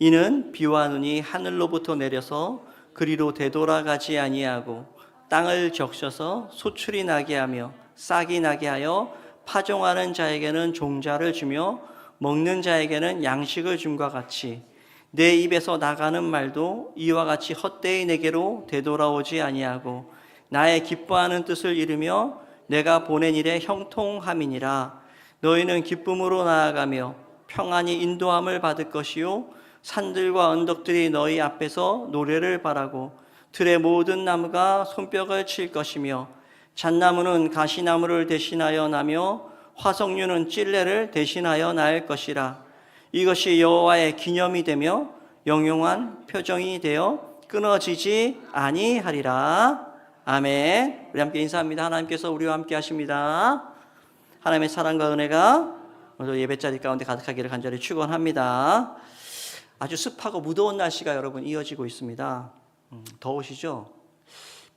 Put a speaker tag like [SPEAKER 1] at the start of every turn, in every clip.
[SPEAKER 1] 이는 비와 눈이 하늘로부터 내려서 그리로 되돌아가지 아니하고 땅을 적셔서 소출이 나게 하며 싹이 나게 하여 파종하는 자에게는 종자를 주며 먹는 자에게는 양식을 줌과 같이 내 입에서 나가는 말도 이와 같이 헛되이 내게로 되돌아오지 아니하고 나의 기뻐하는 뜻을 이루며 내가 보낸 일에 형통함이니라. 너희는 기쁨으로 나아가며 평안히 인도함을 받을 것이요 산들과 언덕들이 너희 앞에서 노래를 바라고 들의 모든 나무가 손뼉을 칠 것이며 잣나무는 가시나무를 대신하여 나며 화석류는 찔레를 대신하여 날 것이라. 이것이 여호와의 기념이 되며 영용한 표정이 되어 끊어지지 아니하리라. 아멘. 우리 함께 인사합니다. 하나님께서 우리와 함께 하십니다. 하나님의 사랑과 은혜가 오늘 예배자리 가운데 가득하기를 간절히 축원합니다. 아주 습하고 무더운 날씨가 여러분 이어지고 있습니다. 더우시죠?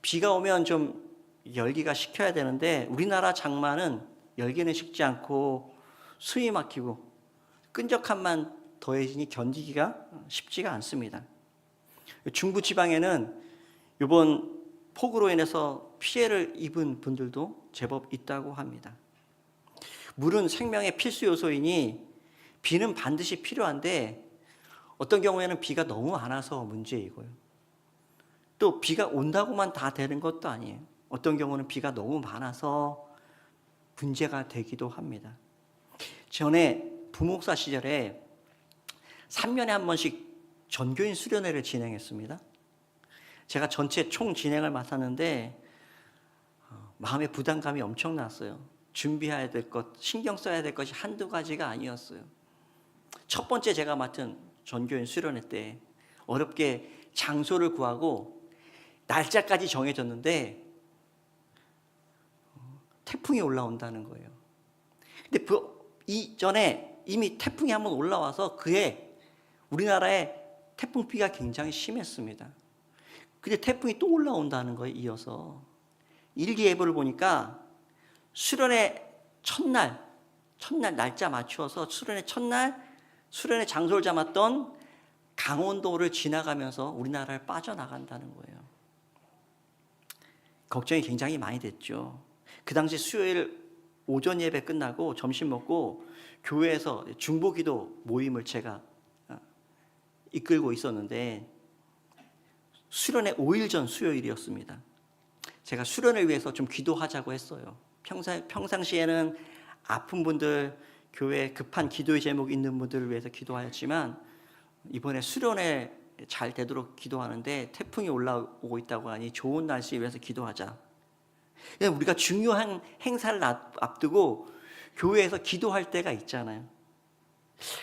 [SPEAKER 1] 비가 오면 좀 열기가 식혀야 되는데 우리나라 장마는 열기는 식지 않고 숨이 막히고 끈적함만 더해지니 견디기가 쉽지가 않습니다. 중부 지방에는 이번 폭우로 인해서 피해를 입은 분들도 제법 있다고 합니다. 물은 생명의 필수 요소이니 비는 반드시 필요한데 어떤 경우에는 비가 너무 안 와서 문제이고요. 또 비가 온다고만 다 되는 것도 아니에요. 어떤 경우는 비가 너무 많아서 문제가 되기도 합니다. 전에 부목사 시절에 3년에 한 번씩 전교인 수련회를 진행했습니다. 제가 전체 총 진행을 맡았는데 마음의 부담감이 엄청났어요. 준비해야 될 것, 신경 써야 될 것이 한두 가지가 아니었어요. 첫 번째 제가 맡은 전교인 수련회 때 어렵게 장소를 구하고 날짜까지 정해졌는데 태풍이 올라온다는 거예요. 근데 이전에 이미 태풍이 한번 올라와서 그해 우리나라에 태풍비가 굉장히 심했습니다. 근데 태풍이 또 올라온다는 거에 이어서 일기예보를 보니까 수련회 첫날 날짜 맞추어서 수련회 첫날 수련회 장소를 잡았던 강원도를 지나가면서 우리나라를 빠져나간다는 거예요. 걱정이 굉장히 많이 됐죠. 그 당시 수요일 오전 예배 끝나고 점심 먹고 교회에서 중보기도 모임을 제가 이끌고 있었는데 수련회 5일 전 수요일이었습니다. 제가 수련을 위해서 좀 기도하자고 했어요. 평상시에는 아픈 분들, 교회에 급한 기도의 제목 있는 분들을 위해서 기도하였지만 이번에 수련회 잘 되도록 기도하는데 태풍이 올라오고 있다고 하니 좋은 날씨에 위해서 기도하자. 우리가 중요한 행사를 앞두고 교회에서 기도할 때가 있잖아요.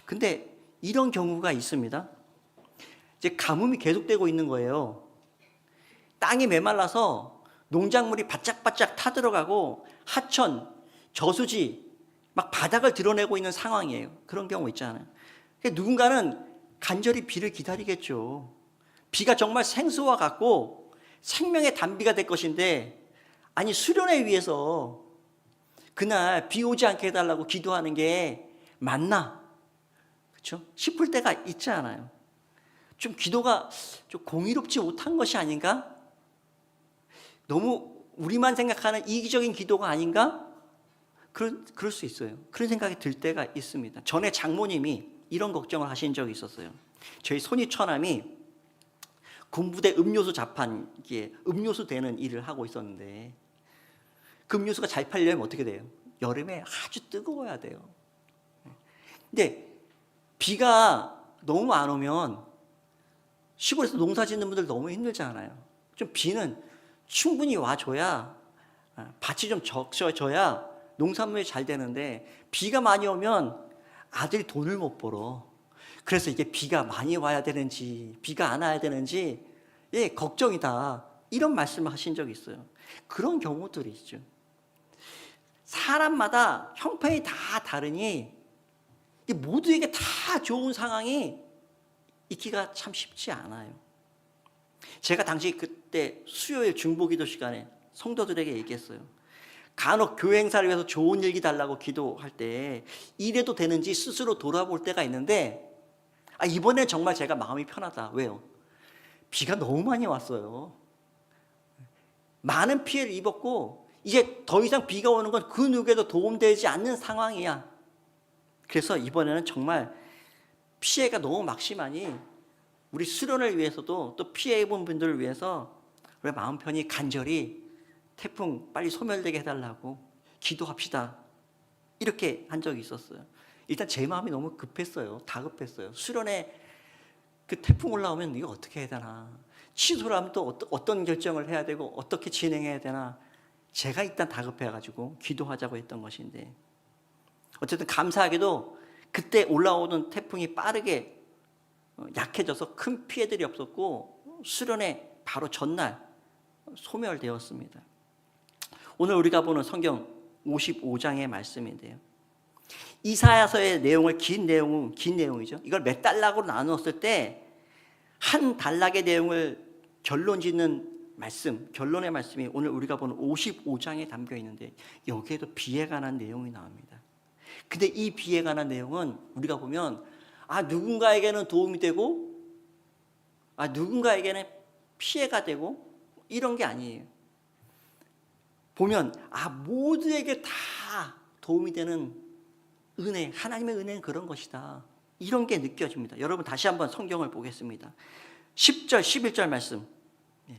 [SPEAKER 1] 근데 이런 경우가 있습니다. 이제 가뭄이 계속되고 있는 거예요. 땅이 메말라서 농작물이 바짝바짝 타들어가고 하천, 저수지 막 바닥을 드러내고 있는 상황이에요. 그런 경우 있잖아요. 그러니까 누군가는 간절히 비를 기다리겠죠. 비가 정말 생수와 같고 생명의 단비가 될 것인데 아니 수련회 위해서 그날 비 오지 않게 해달라고 기도하는 게 맞나? 그렇죠? 싶을 때가 있지 않아요. 좀 기도가 좀 공의롭지 못한 것이 아닌가? 너무 우리만 생각하는 이기적인 기도가 아닌가? 그럴 수 있어요. 그런 생각이 들 때가 있습니다. 전에 장모님이 이런 걱정을 하신 적이 있었어요. 저희 손이 처남이 군부대 음료수 자판기에 음료수 되는 일을 하고 있었는데 그 음료수가 잘 팔려면 어떻게 돼요? 여름에 아주 뜨거워야 돼요. 근데 비가 너무 안 오면 시골에서 농사 짓는 분들 너무 힘들잖아요. 좀 비는 충분히 와줘야 밭이 좀 적셔져야 농산물이 잘 되는데 비가 많이 오면 아들이 돈을 못 벌어. 그래서 이게 비가 많이 와야 되는지 비가 안 와야 되는지 걱정이다. 이런 말씀을 하신 적이 있어요. 그런 경우들이 있죠. 사람마다 형편이 다 다르니 모두에게 다 좋은 상황이 있기가 참 쉽지 않아요. 제가 당시 그때 수요일 중보기도 시간에 성도들에게 얘기했어요. 간혹 교회 행사를 위해서 좋은 일기 달라고 기도할 때 이래도 되는지 스스로 돌아볼 때가 있는데 이번에 정말 제가 마음이 편하다. 왜요? 비가 너무 많이 왔어요. 많은 피해를 입었고 이제 더 이상 비가 오는 건 그 누구에도 도움되지 않는 상황이야. 그래서 이번에는 정말 피해가 너무 막심하니 우리 수련을 위해서도 또 피해 입은 분들을 위해서 우리 마음 편히 간절히 태풍 빨리 소멸되게 해달라고 기도합시다. 이렇게 한 적이 있었어요. 일단 제 마음이 너무 급했어요. 다급했어요. 수련회 그 태풍 올라오면 이거 어떻게 해야 되나, 취소를 하면 또 어떤 결정을 해야 되고 어떻게 진행해야 되나, 제가 일단 다급해가지고 기도하자고 했던 것인데, 어쨌든 감사하게도 그때 올라오는 태풍이 빠르게 약해져서 큰 피해들이 없었고 수련회 바로 전날 소멸되었습니다. 오늘 우리가 보는 성경 55장의 말씀인데요, 이사야서의 내용을 긴 내용이죠. 이걸 몇 단락으로 나누었을 때 한 단락의 내용을 결론 짓는 말씀, 결론의 말씀이 오늘 우리가 보는 55장에 담겨 있는데, 여기에도 비에 관한 내용이 나옵니다. 근데 이 비에 관한 내용은 우리가 보면 누군가에게는 도움이 되고 누군가에게는 피해가 되고 이런 게 아니에요. 보면 모두에게 다 도움이 되는 은혜, 하나님의 은혜는 그런 것이다, 이런 게 느껴집니다. 여러분 다시 한번 성경을 보겠습니다. 10절 11절 말씀,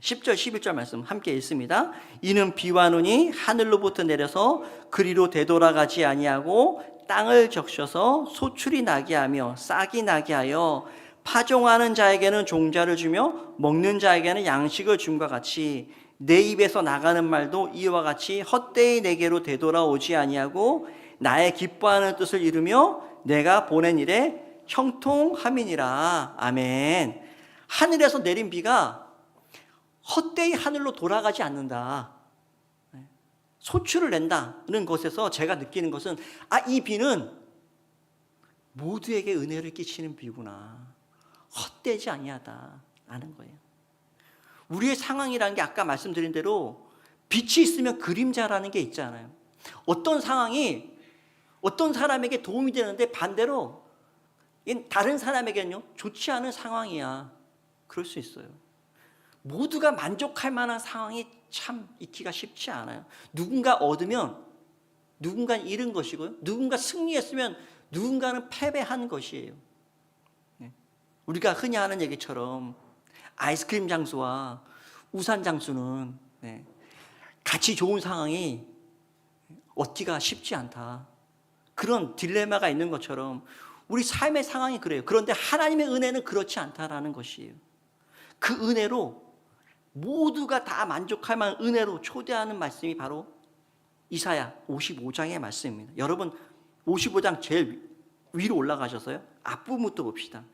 [SPEAKER 1] 10절 11절 말씀 함께 읽습니다. 이는 비와 눈이 하늘로부터 내려서 그리로 되돌아가지 아니하고 땅을 적셔서 소출이 나게 하며 싹이 나게 하여 파종하는 자에게는 종자를 주며 먹는 자에게는 양식을 줌과 같이 내 입에서 나가는 말도 이와 같이 헛되이 내게로 되돌아오지 아니하고 나의 기뻐하는 뜻을 이루며 내가 보낸 일에 형통함이니라. 아멘. 하늘에서 내린 비가 헛되이 하늘로 돌아가지 않는다, 소출을 낸다는 것에서 제가 느끼는 것은 이 비는 모두에게 은혜를 끼치는 비구나, 헛되지 아니하다라는 거예요. 우리의 상황이라는 게 아까 말씀드린 대로 빛이 있으면 그림자라는 게 있잖아요. 어떤 상황이 어떤 사람에게 도움이 되는데 반대로 다른 사람에게는요 좋지 않은 상황이야. 그럴 수 있어요. 모두가 만족할 만한 상황이 참 있기가 쉽지 않아요. 누군가 얻으면 누군가는 잃은 것이고요, 누군가 승리했으면 누군가는 패배한 것이에요. 우리가 흔히 하는 얘기처럼 아이스크림 장수와 우산 장수는 같이 좋은 상황이 얻기가 쉽지 않다, 그런 딜레마가 있는 것처럼 우리 삶의 상황이 그래요. 그런데 하나님의 은혜는 그렇지 않다라는 것이에요. 그 은혜로 모두가 다 만족할 만한 은혜로 초대하는 말씀이 바로 이사야 55장의 말씀입니다. 여러분 55장 제일 위로 올라가셔서요 앞부분부터 봅시다.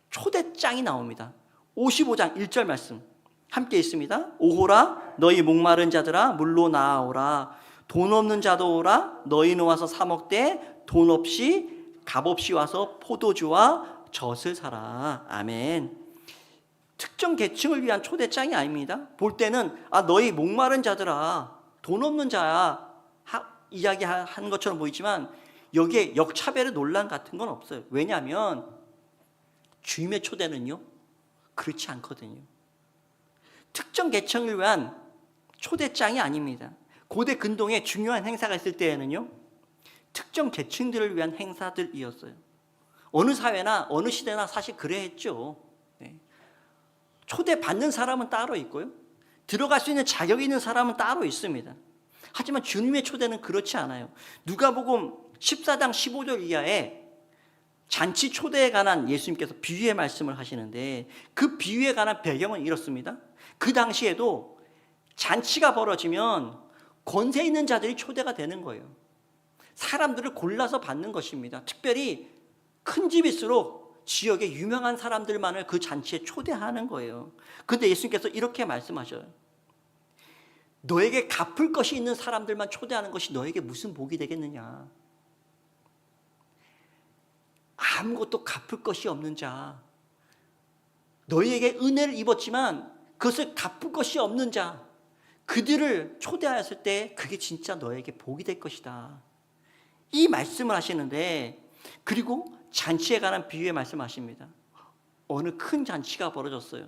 [SPEAKER 1] 초대장이 나옵니다. 55장 1절 말씀 함께 있습니다. 오호라 너희 목마른 자들아 물로 나아오라. 돈 없는 자도 오라. 너희는 와서 사 먹되 돈 없이 값없이 와서 포도주와 젖을 사라. 아멘. 특정 계층을 위한 초대장이 아닙니다. 볼 때는 너희 목마른 자들아, 돈 없는 자야 이야기하는 것처럼 보이지만 여기에 역차별의 논란 같은 건 없어요. 왜냐하면 주님의 초대는요 그렇지 않거든요. 특정 계층을 위한 초대장이 아닙니다. 고대 근동에 중요한 행사가 있을 때에는요 특정 계층들을 위한 행사들이었어요. 어느 사회나 어느 시대나 사실 그래 했죠. 초대받는 사람은 따로 있고요, 들어갈 수 있는 자격이 있는 사람은 따로 있습니다. 하지만 주님의 초대는 그렇지 않아요. 누가복음 14장 15절 이하에 잔치 초대에 관한 예수님께서 비유의 말씀을 하시는데, 그 비유에 관한 배경은 이렇습니다. 그 당시에도 잔치가 벌어지면 권세 있는 자들이 초대가 되는 거예요. 사람들을 골라서 받는 것입니다. 특별히 큰 집일수록 지역의 유명한 사람들만을 그 잔치에 초대하는 거예요. 그런데 예수님께서 이렇게 말씀하셔요. 너에게 갚을 것이 있는 사람들만 초대하는 것이 너에게 무슨 복이 되겠느냐. 아무것도 갚을 것이 없는 자, 너희에게 은혜를 입었지만 그것을 갚을 것이 없는 자, 그들을 초대하였을 때 그게 진짜 너에게 복이 될 것이다, 이 말씀을 하시는데, 그리고 잔치에 관한 비유의 말씀하십니다. 어느 큰 잔치가 벌어졌어요.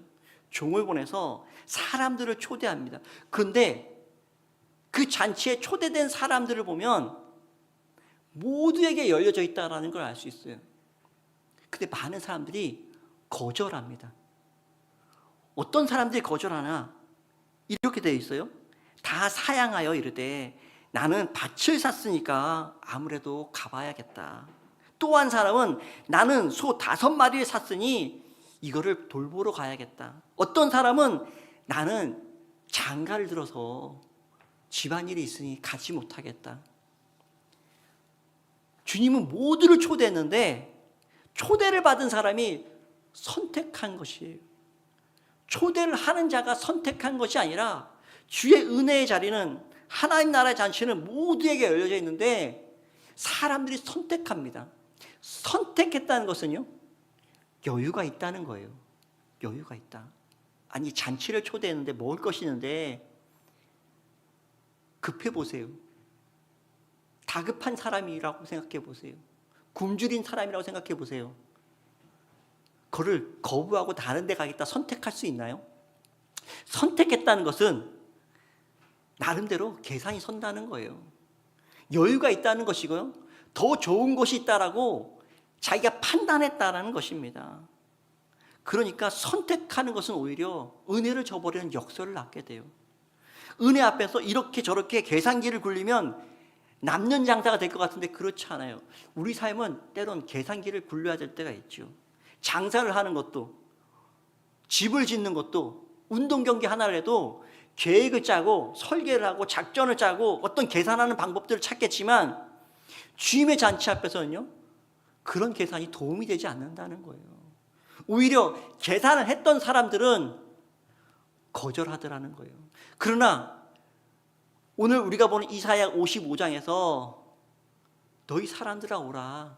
[SPEAKER 1] 종을 보내서 사람들을 초대합니다. 그런데 그 잔치에 초대된 사람들을 보면 모두에게 열려져 있다는 걸 알 수 있어요. 근데 많은 사람들이 거절합니다. 어떤 사람들이 거절하나? 이렇게 되어 있어요. 다 사양하여 이르되 나는 밭을 샀으니까 아무래도 가봐야겠다. 또 한 사람은 나는 소 5마리를 샀으니 이거를 돌보러 가야겠다. 어떤 사람은 나는 장가를 들어서 집안일이 있으니 가지 못하겠다. 주님은 모두를 초대했는데 초대를 받은 사람이 선택한 것이에요. 초대를 하는 자가 선택한 것이 아니라 주의 은혜의 자리는, 하나님 나라의 잔치는 모두에게 열려져 있는데 사람들이 선택합니다. 선택했다는 것은요, 여유가 있다는 거예요. 여유가 있다. 아니, 잔치를 초대했는데 먹을 것이 있는데 급해 보세요. 다급한 사람이라고 생각해 보세요. 굶주린 사람이라고 생각해 보세요. 그를 거부하고 다른 데 가겠다 선택할 수 있나요? 선택했다는 것은 나름대로 계산이 선다는 거예요. 여유가 있다는 것이고요, 더 좋은 것이 있다라고 자기가 판단했다는 것입니다. 그러니까 선택하는 것은 오히려 은혜를 저버리는 역설을 낳게 돼요. 은혜 앞에서 이렇게 저렇게 계산기를 굴리면 남는 장사가 될 것 같은데 그렇지 않아요. 우리 삶은 때론 계산기를 굴려야 될 때가 있죠. 장사를 하는 것도, 집을 짓는 것도, 운동 경기 하나를 해도 계획을 짜고 설계를 하고 작전을 짜고 어떤 계산하는 방법들을 찾겠지만 주님의 잔치 앞에서는요, 그런 계산이 도움이 되지 않는다는 거예요. 오히려 계산을 했던 사람들은 거절하더라는 거예요. 그러나 오늘 우리가 보는 이사야 55장에서 너희 사람들아 오라,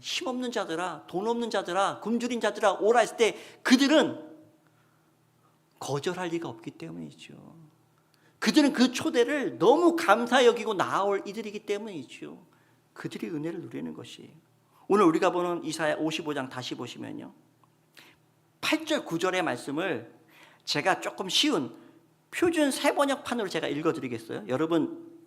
[SPEAKER 1] 힘없는 자들아, 돈 없는 자들아, 굶주린 자들아 오라 했을 때 그들은 거절할 리가 없기 때문이죠. 그들은 그 초대를 너무 감사히 여기고 나아올 이들이기 때문이죠. 그들이 은혜를 누리는 것이에요. 오늘 우리가 보는 이사야 55장 다시 보시면요, 8절 9절의 말씀을 제가 조금 쉬운 표준 세번역판으로 제가 읽어드리겠어요. 여러분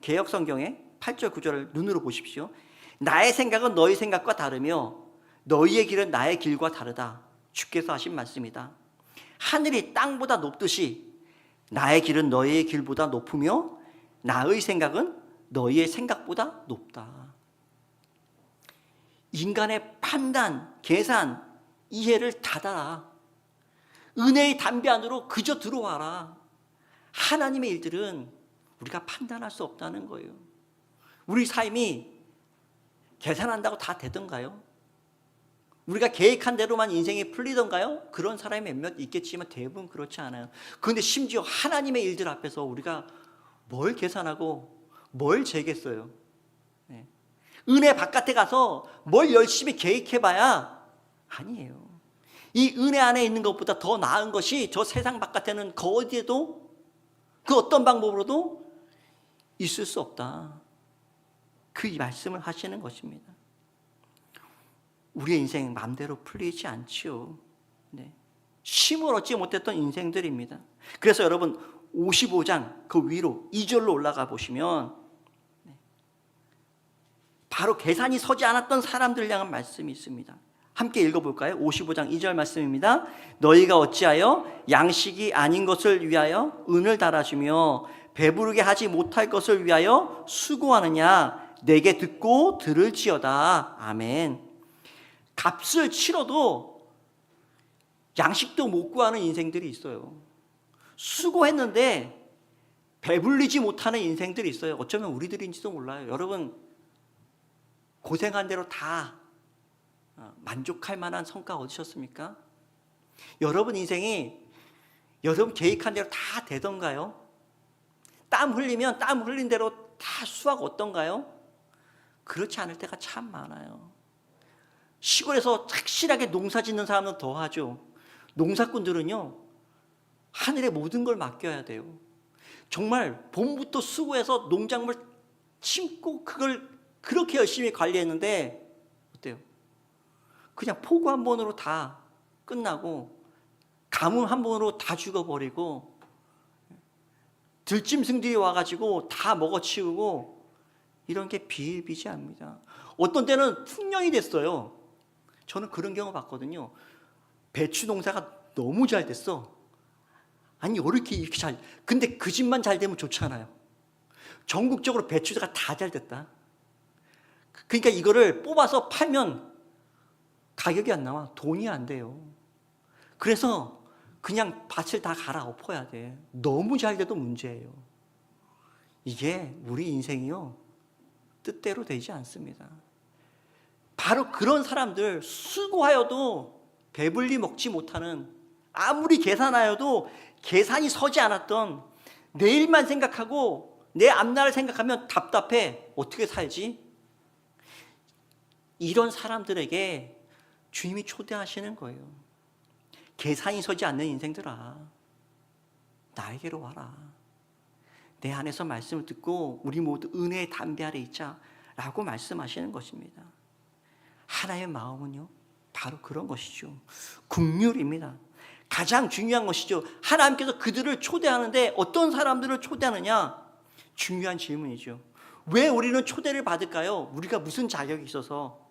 [SPEAKER 1] 개역성경의 8절 9절을 눈으로 보십시오. 나의 생각은 너희 생각과 다르며 너희의 길은 나의 길과 다르다. 주께서 하신 말씀이다. 하늘이 땅보다 높듯이 나의 길은 너희의 길보다 높으며 나의 생각은 너희의 생각보다 높다. 인간의 판단, 계산, 이해를 닫아라. 은혜의 담비 안으로 그저 들어와라. 하나님의 일들은 우리가 판단할 수 없다는 거예요. 우리 삶이 계산한다고 다 되던가요? 우리가 계획한 대로만 인생이 풀리던가요? 그런 사람이 몇몇 있겠지만 대부분 그렇지 않아요. 그런데 심지어 하나님의 일들 앞에서 우리가 뭘 계산하고 뭘 재겠어요? 네. 은혜 바깥에 가서 뭘 열심히 계획해봐야 아니에요. 이 은혜 안에 있는 것보다 더 나은 것이 저 세상 바깥에는 그 어디에도, 그 어떤 방법으로도 있을 수 없다. 그 말씀을 하시는 것입니다. 우리의 인생 마음대로 풀리지 않지요. 네. 쉼을 얻지 못했던 인생들입니다. 그래서 여러분 55장 그 위로 2절로 올라가 보시면 바로 계산이 서지 않았던 사람들을 향한 말씀이 있습니다. 함께 읽어볼까요? 55장 2절 말씀입니다. 너희가 어찌하여 양식이 아닌 것을 위하여 은을 달아주며 배부르게 하지 못할 것을 위하여 수고하느냐. 내게 듣고 들을지어다. 아멘. 값을 치러도 양식도 못 구하는 인생들이 있어요. 수고했는데 배불리지 못하는 인생들이 있어요. 어쩌면 우리들인지도 몰라요. 여러분 고생한 대로 다 만족할 만한 성과 얻으셨습니까? 여러분 인생이 여러분 계획한 대로 다 되던가요? 땀 흘리면 땀 흘린 대로 다 수확 얻던가요? 그렇지 않을 때가 참 많아요. 시골에서 착실하게 농사 짓는 사람은 더 하죠. 농사꾼들은요, 하늘에 모든 걸 맡겨야 돼요. 정말 봄부터 수고해서 농작물 심고 그걸 그렇게 열심히 관리했는데 어때요? 그냥 폭우 한 번으로 다 끝나고 가뭄 한 번으로 다 죽어버리고 들짐승들이 와가지고 다 먹어치우고 이런 게 비일비재합니다. 어떤 때는 풍년이 됐어요. 저는 그런 경우 봤거든요. 배추 농사가 너무 잘 됐어. 아니 이렇게 잘, 근데 그 집만 잘 되면 좋잖아요. 전국적으로 배추가 다 잘 됐다. 그러니까 이거를 뽑아서 팔면 가격이 안 나와. 돈이 안 돼요. 그래서 그냥 밭을 다 갈아엎어야 돼. 너무 잘 돼도 문제예요. 이게 우리 인생이요, 뜻대로 되지 않습니다. 바로 그런 사람들, 수고하여도 배불리 먹지 못하는, 아무리 계산하여도 계산이 서지 않았던, 내일만 생각하고 내 앞날을 생각하면 답답해. 어떻게 살지? 이런 사람들에게 주님이 초대하시는 거예요. 계산이 서지 않는 인생들아, 나에게로 와라. 내 안에서 말씀을 듣고 우리 모두 은혜의 담비 아래 있자 라고 말씀하시는 것입니다. 하나님의 마음은요, 바로 그런 것이죠. 긍휼입니다. 가장 중요한 것이죠. 하나님께서 그들을 초대하는데 어떤 사람들을 초대하느냐? 중요한 질문이죠. 왜 우리는 초대를 받을까요? 우리가 무슨 자격이 있어서?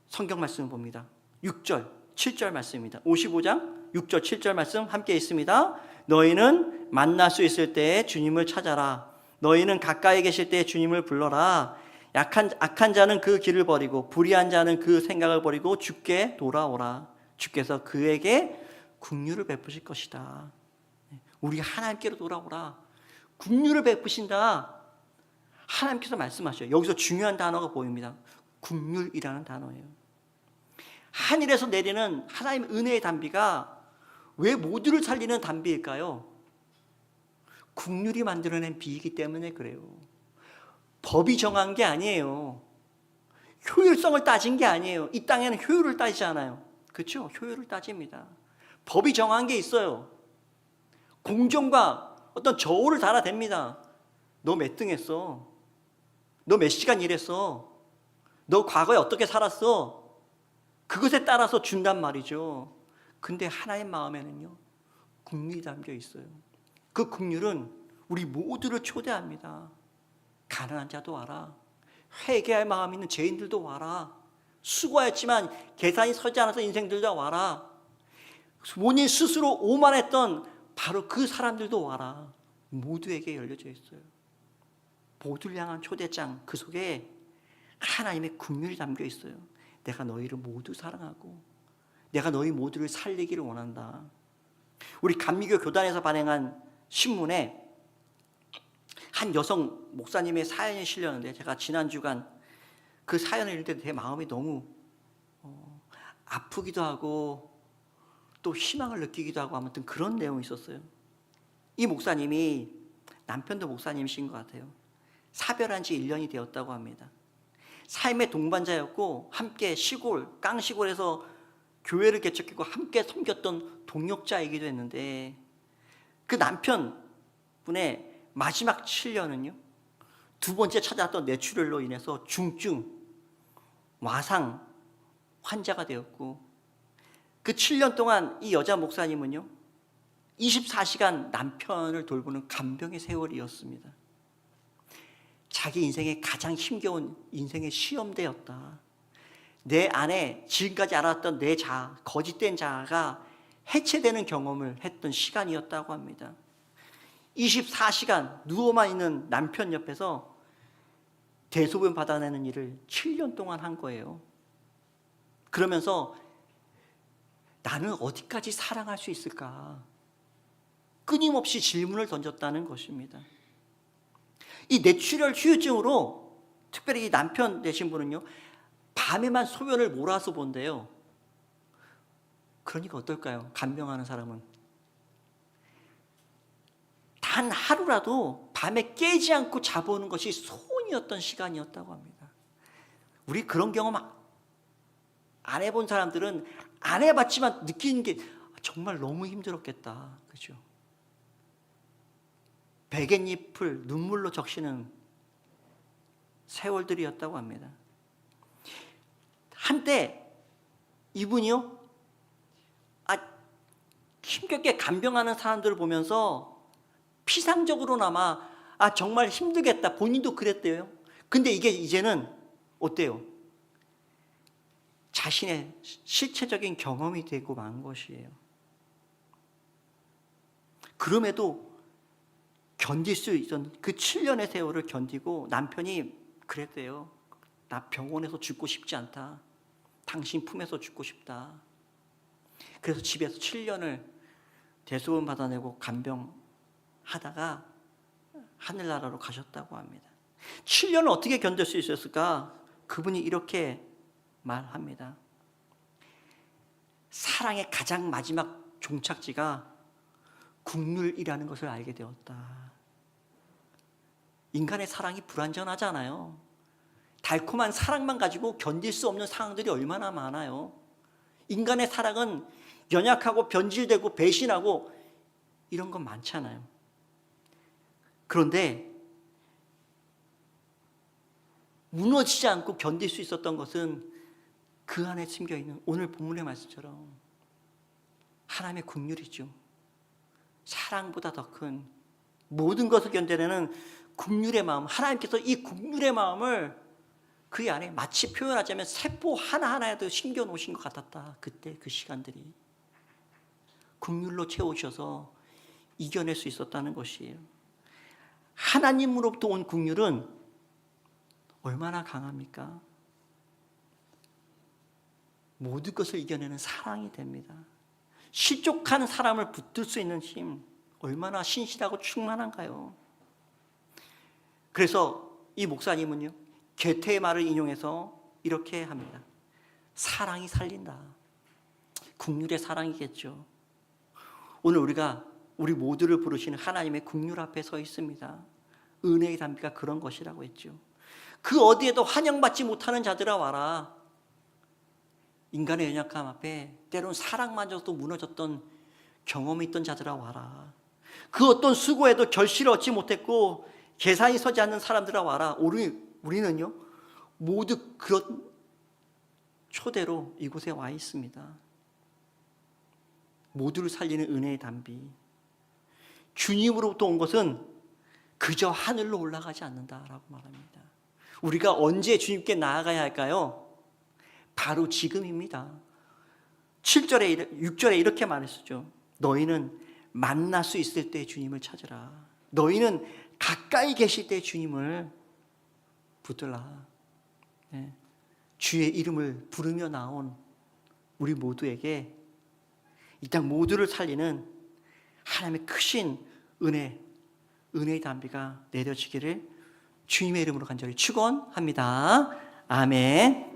[SPEAKER 1] 성경 말씀을 봅니다. 6절, 7절 말씀입니다. 55장 6절, 7절 말씀 함께 있습니다. 너희는 만날 수 있을 때에 주님을 찾아라. 너희는 가까이 계실 때에 주님을 불러라. 악한 자는 그 길을 버리고 불의한 자는 그 생각을 버리고 주께 돌아오라. 주께서 그에게 긍휼을 베푸실 것이다. 우리 하나님께로 돌아오라. 긍휼을 베푸신다. 하나님께서 말씀하셔요. 여기서 중요한 단어가 보입니다. 긍휼이라는 단어예요. 하늘에서 내리는 하나님의 은혜의 담비가 왜 모두를 살리는 담비일까요? 긍휼이 만들어낸 비이기 때문에 그래요. 법이 정한 게 아니에요. 효율성을 따진 게 아니에요. 이 땅에는 효율을 따지지 않아요. 그렇죠? 효율을 따집니다. 법이 정한 게 있어요. 공정과 어떤 저울을 달아댑니다. 너 몇 등 했어? 너 몇 시간 일했어? 너 과거에 어떻게 살았어? 그것에 따라서 준단 말이죠. 근데 하나님 마음에는요, 긍휼이 담겨 있어요. 그 긍휼은 우리 모두를 초대합니다. 가난한 자도 와라. 회개할 마음 있는 죄인들도 와라. 수고했지만 계산이 서지 않아서 인생들도 와라. 본인 스스로 오만했던 바로 그 사람들도 와라. 모두에게 열려져 있어요. 모두를 향한 초대장, 그 속에 하나님의 긍휼이 담겨 있어요. 내가 너희를 모두 사랑하고 내가 너희 모두를 살리기를 원한다. 우리 감리교 교단에서 발행한 신문에 한 여성 목사님의 사연이 실렸는데, 제가 지난 주간 그 사연을 읽을 때 제 마음이 너무 아프기도 하고 또 희망을 느끼기도 하고 아무튼 그런 내용이 있었어요. 이 목사님이, 남편도 목사님이신 것 같아요. 사별한 지 1년이 되었다고 합니다. 삶의 동반자였고 함께 시골, 깡시골에서 교회를 개척했고 함께 섬겼던 동역자이기도 했는데, 그 남편분의 마지막 7년은요, 두 번째 찾아왔던 뇌출혈로 인해서 중증 와상 환자가 되었고, 그 7년 동안 이 여자 목사님은요 24시간 남편을 돌보는 간병의 세월이었습니다. 자기 인생의 가장 힘겨운 인생의 시험대였다. 내 안에 지금까지 알았던 내 자아, 거짓된 자아가 해체되는 경험을 했던 시간이었다고 합니다. 24시간 누워만 있는 남편 옆에서 대소변 받아내는 일을 7년 동안 한 거예요. 그러면서 나는 어디까지 사랑할 수 있을까? 끊임없이 질문을 던졌다는 것입니다. 이 뇌출혈 후유증으로, 특별히 이 남편 되신 분은요, 밤에만 소변을 몰아서 본대요. 그러니까 어떨까요? 간병하는 사람은 단 하루라도 밤에 깨지 않고 자보는 것이 소원이었던 시간이었다고 합니다. 우리 그런 경험 안 해본 사람들은 안 해봤지만 느끼는 게 정말 너무 힘들었겠다. 그죠? 백엔잎을 눈물로 적시는 세월들이었다고 합니다. 한때 이분이요? 힘겹게 간병하는 사람들을 보면서 피상적으로나마 정말 힘들겠다. 본인도 그랬대요. 근데 이게 이제는 어때요? 자신의 실체적인 경험이 되고 만 것이에요. 그럼에도 견딜 수 있었던 그 7년의 세월을 견디고 남편이 그랬대요. 나 병원에서 죽고 싶지 않다. 당신 품에서 죽고 싶다. 그래서 집에서 7년을 대소원 받아내고 간병하다가 하늘나라로 가셨다고 합니다. 7년을 어떻게 견딜 수 있었을까? 그분이 이렇게 말합니다. 사랑의 가장 마지막 종착지가 국률이라는 것을 알게 되었다. 인간의 사랑이 불완전하잖아요. 달콤한 사랑만 가지고 견딜 수 없는 상황들이 얼마나 많아요. 인간의 사랑은 연약하고 변질되고 배신하고 이런 건 많잖아요. 그런데 무너지지 않고 견딜 수 있었던 것은 그 안에 숨겨있는 오늘 본문의 말씀처럼 하나님의 국률이죠. 사랑보다 더 큰 모든 것을 견뎌내는 국률의 마음, 하나님께서 이 국률의 마음을 그 안에 마치 표현하자면 세포 하나하나에도 심겨 놓으신 것 같았다. 그때 그 시간들이 국률로 채우셔서 이겨낼 수 있었다는 것이에요. 하나님으로부터 온 국률은 얼마나 강합니까? 모든 것을 이겨내는 사랑이 됩니다. 실족한 사람을 붙들 수 있는 힘, 얼마나 신실하고 충만한가요? 그래서 이 목사님은요, 괴테의 말을 인용해서 이렇게 합니다. 사랑이 살린다. 국률의 사랑이겠죠. 오늘 우리 모두를 부르시는 하나님의 국률 앞에 서 있습니다. 은혜의 담비가 그런 것이라고 했죠. 그 어디에도 환영받지 못하는 자들아 와라. 인간의 연약함 앞에 때론 사랑마저도 무너졌던 경험이 있던 자들아 와라. 그 어떤 수고에도 결실을 얻지 못했고 계산이 서지 않는 사람들아 와라. 우리는요 모두 그런 초대로 이곳에 와 있습니다. 모두를 살리는 은혜의 담비. 주님으로부터 온 것은 그저 하늘로 올라가지 않는다라고 말합니다. 우리가 언제 주님께 나아가야 할까요? 바로 지금입니다. 7절에 6절에 이렇게 말했었죠. 너희는 만날 수 있을 때 주님을 찾으라. 너희는 가까이 계실 때 주님을 붙들라. 네. 주의 이름을 부르며 나온 우리 모두에게 이 땅 모두를 살리는 하나님의 크신 은혜의 담비가 내려지기를 주님의 이름으로 간절히 축원합니다. 아멘.